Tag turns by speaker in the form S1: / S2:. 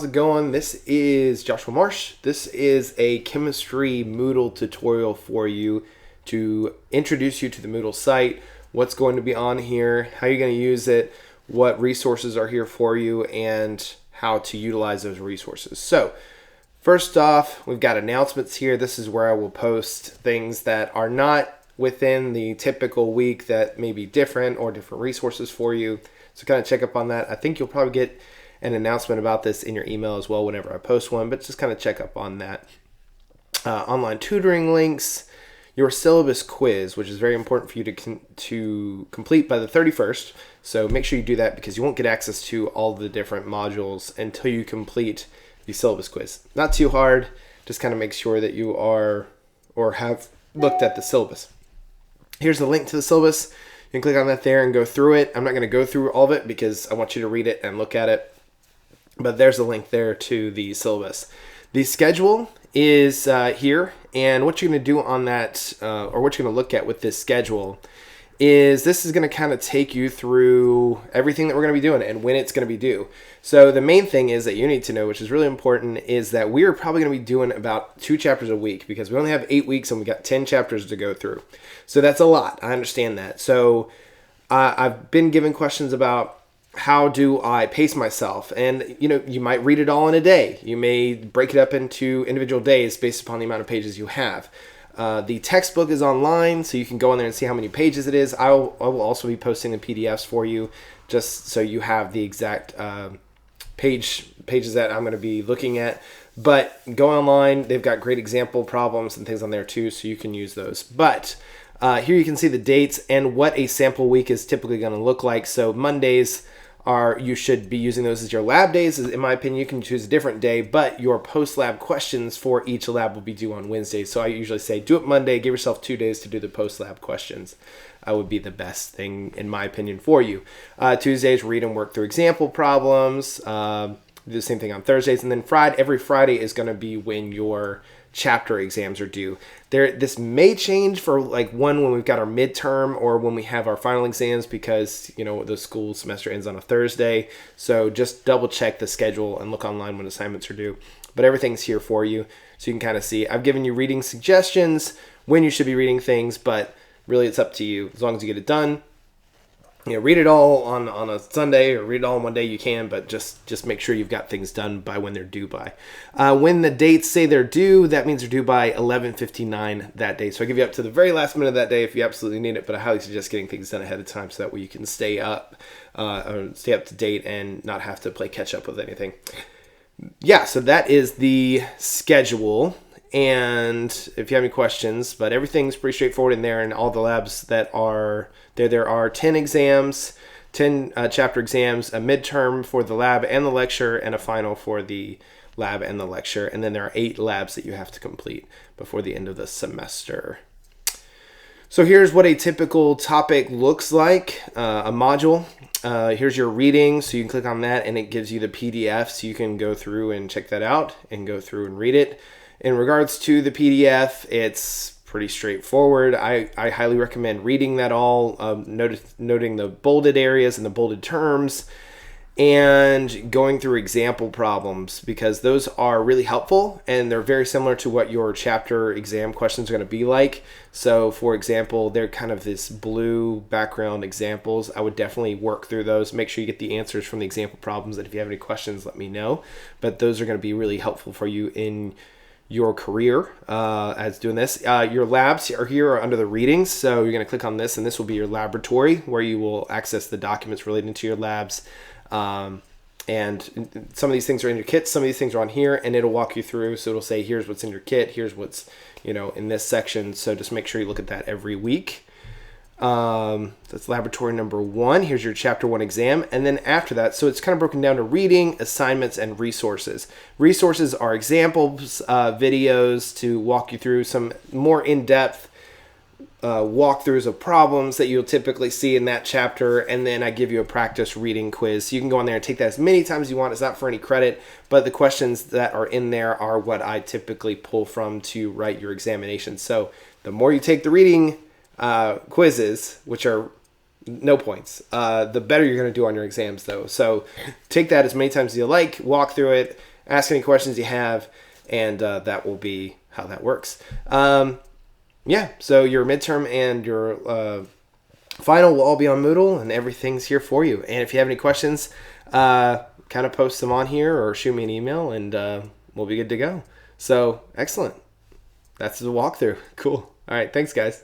S1: How's it going? This is Joshua Marsh. This is a chemistry Moodle tutorial for you to introduce you to the Moodle site, what's going to be on here, how you're going to use it, what resources are here for you, and how to utilize those resources. So first off, we've got announcements here. This is where I will post things that are not within the typical week that may be different or different resources for you. So kind of check up on that. I think you'll probably get an announcement about this in your email as well whenever I post one, but just kind of check up on that. Online tutoring links, your syllabus quiz, which is very important for you to complete by the 31st. So make sure you do that because you won't get access to all the different modules until you complete the syllabus quiz. Not too hard, just kind of make sure that you are or have looked at the syllabus. Here's the link to the syllabus. You can click on that there and go through it. I'm not going to go through all of it because I want you to read it and look at it. But there's a link there to the syllabus. The schedule is here, and what you're going to do on that, or what you're going to look at with this schedule, is this is going to kind of take you through everything that we're going to be doing and when it's going to be due. So the main thing is that you need to know, which is really important, is that we are probably going to be doing about 2 chapters a week because we only have 8 weeks and we got 10 chapters to go through. So that's a lot. I understand that. So I've been given questions about how do I pace myself? And, you might read it all in a day. You may break it up into individual days based upon the amount of pages you have. The textbook is online, so you can go in there and see how many pages it is. I will also be posting the PDFs for you just so you have the exact pages that I'm going to be looking at. But go online. They've got great example problems and things on there too, so you can use those. But here you can see the dates and what a sample week is typically going to look like. So Mondays you should be using those as your lab days. In my opinion, you can choose a different day, but your post-lab questions for each lab will be due on Wednesdays. So I usually say do it Monday, give yourself 2 days to do the post-lab questions. Would be the best thing, in my opinion, for you. Tuesdays, read and work through example problems. Do the same thing on Thursdays. And then every Friday is going to be when your chapter exams are due. This may change for when we've got our midterm or when we have our final exams because the school semester ends on a Thursday. So just double check the schedule and look online when assignments are due. But everything's here for you so you can kind of see. I've given you reading suggestions when you should be reading things, but really it's up to you as long as you get it done. Read it all on a Sunday or read it all in one day you can, but just make sure you've got things done by when they're due by. When the dates say they're due, that means they're due by 11:59 that day. So I give you up to the very last minute of that day if you absolutely need it, but I highly suggest getting things done ahead of time so that way you can stay up to date and not have to play catch up with anything. Yeah, so that is the schedule. And if you have any questions, but everything's pretty straightforward in there and all the labs that are there are 10 exams, 10 chapter exams, a midterm for the lab and the lecture, and a final for the lab and the lecture. And then there are 8 labs that you have to complete before the end of the semester. So here's what a typical topic looks like, a module. Here's your reading, so you can click on that and it gives you the PDF so you can go through and check that out and go through and read it. In regards to the PDF, it's pretty straightforward. I highly recommend reading that all, noting the bolded areas and the bolded terms, and going through example problems because those are really helpful and they're very similar to what your chapter exam questions are going to be like. So, for example, they're kind of this blue background examples. I would definitely work through those. Make sure you get the answers from the example problems, and if you have any questions, let me know. But those are going to be really helpful for you in your career as doing this. Your labs are here under the readings, so you're going to click on this and this will be your laboratory where you will access the documents relating to your labs. And some of these things are in your kit, some of these things are on here, and it'll walk you through. So it'll say here's what's in your kit, here's what's in this section. So just make sure you look at that every week. That's laboratory number 1. Here's your chapter 1 exam. And then after that, so it's kind of broken down to reading, assignments, and resources. Resources are examples, videos to walk you through some more in-depth walkthroughs of problems that you'll typically see in that chapter. And then I give you a practice reading quiz. So you can go on there and take that as many times as you want. It's not for any credit, but the questions that are in there are what I typically pull from to write your examination. So the more you take the reading quizzes, which are no points, the better you're going to do on your exams though. So take that as many times as you like, walk through it, ask any questions you have, and that will be how that works. Yeah, so your midterm and your final will all be on Moodle, and everything's here for you. And if you have any questions, kind of post them on here or shoot me an email, and we'll be good to go. So, excellent. That's the walkthrough. Cool. All right, thanks, guys.